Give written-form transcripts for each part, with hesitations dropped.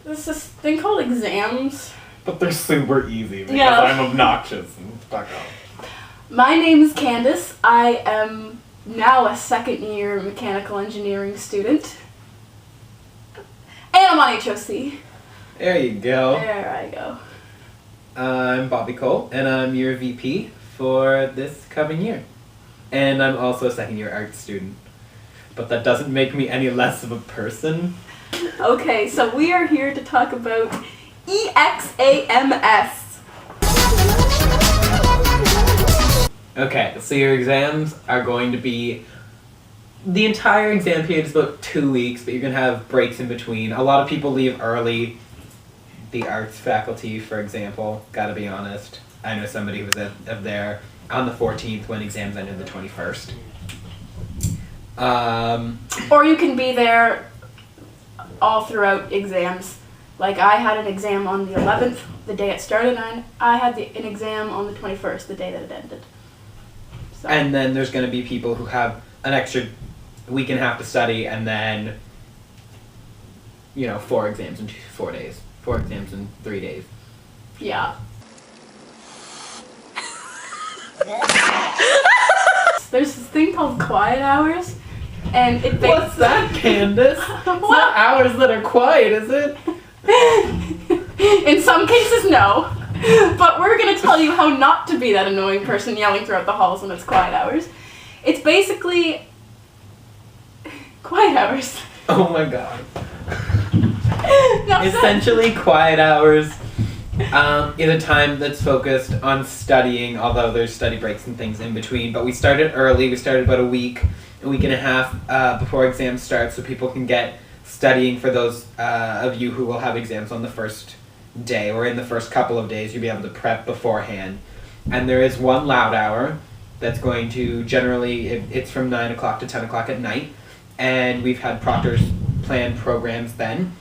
There's this thing called exams. But they're super easy because Yeah. I'm obnoxious and fuck off. My name is Candace. I am now a second-year mechanical engineering student. And I'm on HOC. There you go. There I go. I'm Bobby Cole, and I'm your VP for this coming year. And I'm also a second-year art student. But that doesn't make me any less of a person. Okay, so we are here to talk about EXAMS. Okay, so your exams are going to be... The entire exam period is about 2 weeks, but you're going to have breaks in between. A lot of people leave early. The arts faculty, for example, gotta be honest. I know somebody who was up there on the 14th when exams ended the 21st. Or you can be there all throughout exams. Like I had an exam on the 11th, the day it started, and I had an exam on the 21st, the day that it ended. So. And then there's going to be people who have an extra week and a half to study, and then, 4 exams in 4 days. 4 exams in 3 days. Yeah. There's this thing called quiet hours, and it basically... What's that, Candace? It's not hours that are quiet, is it? In some cases, no. But we're going to tell you how not to be that annoying person yelling throughout the halls when it's quiet hours. It's basically... quiet hours. Oh my god. No, Essentially, quiet hours is a time that's focused on studying, although there's study breaks and things in between. But we started early. We started about a week and a half before exams start, so people can get studying for those of you who will have exams on the first day or in the first couple of days. You'll be able to prep beforehand. And there is one loud hour that's going to generally, it's from 9 o'clock to 10 o'clock at night. And we've had proctors plan programs then.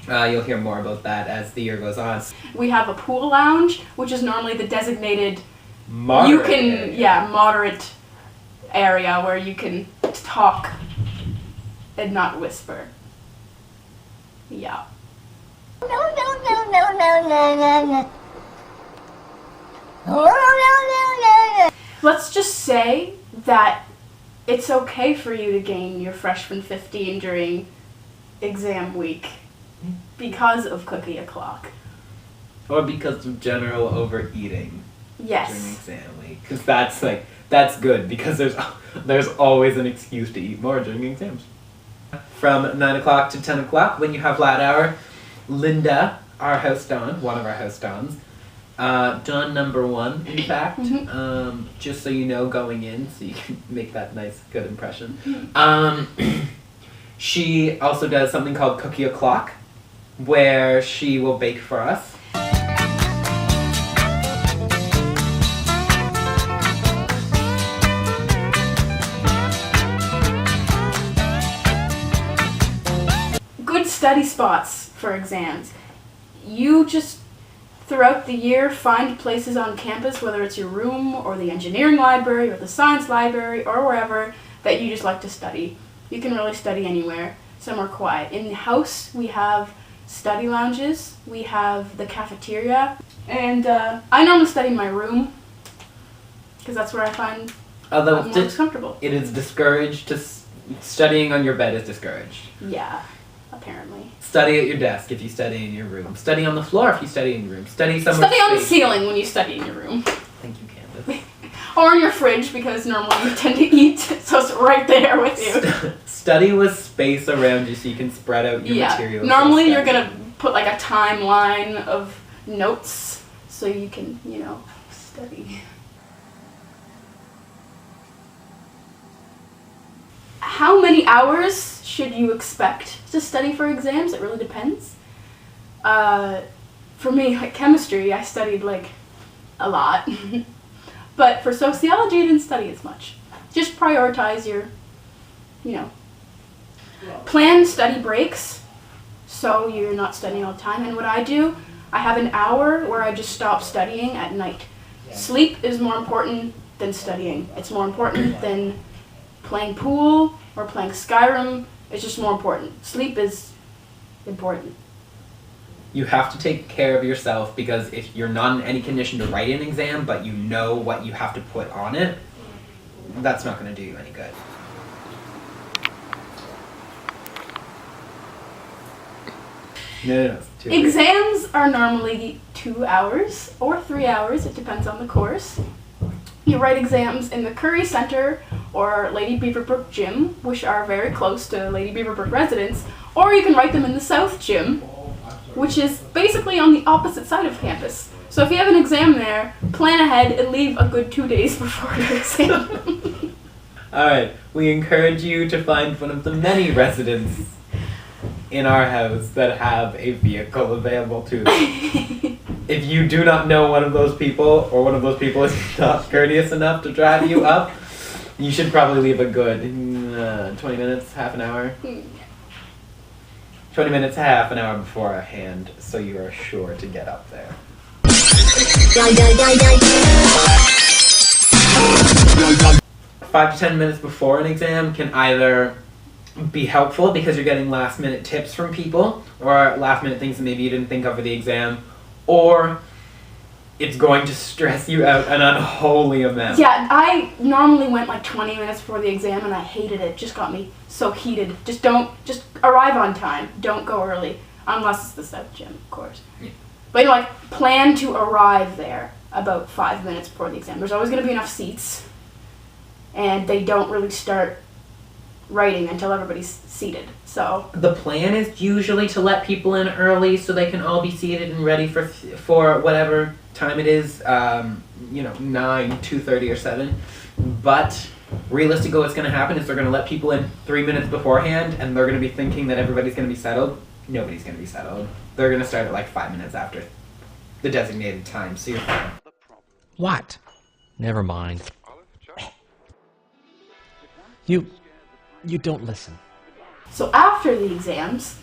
You'll hear more about that as the year goes on. we have a pool lounge, which is normally the designated... Moderate you can, area. moderate area where you can talk and not whisper. Yeah. Let's just say that it's okay for you to gain your freshman 15 during exam week because of cookie o'clock. Or because of general overeating during Yes. exam week. Because that's good, because there's always an excuse to eat more during exams. From 9 o'clock to 10 o'clock, when you have loud hour, Linda, our house don, one of our house dons, Don number 1, in fact, just so you know going in, so you can make that nice, good impression. She also does something called Cookie O'Clock, where she will bake for us. Good study spots for exams. You just, throughout the year, find places on campus, whether it's your room or the engineering library or the science library or wherever, that you just like to study. You can really study anywhere. Some are quiet. In the house, we have study lounges, we have the cafeteria, and I normally study in my room because that's where I find Although I'm most comfortable. it is discouraged studying on your bed is discouraged. Yeah, apparently. Study at your desk if you study in your room. Study on the floor if you study in your room. Study somewhere Study on the safe. ceiling when you study in your room. Thank you, Candace. Or in your fridge, because normally you tend to eat, so it's right there with you. Study with space around you so you can spread out your materials. Normally you're gonna put like a timeline of notes so you can, study. How many hours should you expect to study for exams? It really depends. For me, like chemistry, I studied like a lot. But for sociology, I didn't study as much. Just prioritize your, plan study breaks so you're not studying all the time. And what I do, I have an hour where I just stop studying at night. Sleep is more important than studying. It's more important than playing pool or playing Skyrim. It's just more important. Sleep is important. You have to take care of yourself, because if you're not in any condition to write an exam, but you know what you have to put on it, that's not going to do you any good. No. Exams are normally 2 hours or 3 hours. It depends on the course. You write exams in the Curry Center or Lady Beaverbrook Gym, which are very close to Lady Beaverbrook residence, or you can write them in the South Gym, which is basically on the opposite side of campus. So if you have an exam there, plan ahead and leave a good 2 days before your exam. Alright, we encourage you to find one of the many residents in our house that have a vehicle available to them. If you do not know one of those people, or one of those people is not courteous enough to drive you up, you should probably leave a good 20 minutes, half an hour. 20 minutes, half an hour beforehand, so you are sure to get up there. 5 to 10 minutes before an exam can either be helpful because you're getting last minute tips from people, or last minute things that maybe you didn't think of for the exam, or it's going to stress you out an unholy amount. Yeah, I normally went like 20 minutes before the exam and I hated it. It just got me so heated. Just arrive on time. Don't go early. Unless it's the South Gym, of course. Yeah. But like, plan to arrive there about 5 minutes before the exam. There's always going to be enough seats, and they don't really start writing until everybody's seated. So the plan is usually to let people in early so they can all be seated and ready for whatever time it is, 9, 2:30 or 7. But realistically what's going to happen is they're going to let people in 3 minutes beforehand, and they're going to be thinking that everybody's going to be settled. Nobody's going to be settled. They're going to start at like 5 minutes after the designated time, so you're fine. What? Never mind. You don't listen. So after the exams,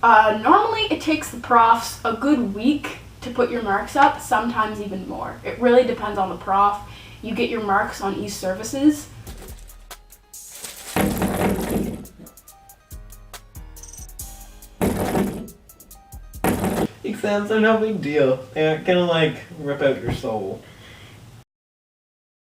normally it takes the profs a good week to put your marks up, sometimes even more. It really depends on the prof. You get your marks on e-services. Exams are no big deal. They aren't gonna rip out your soul.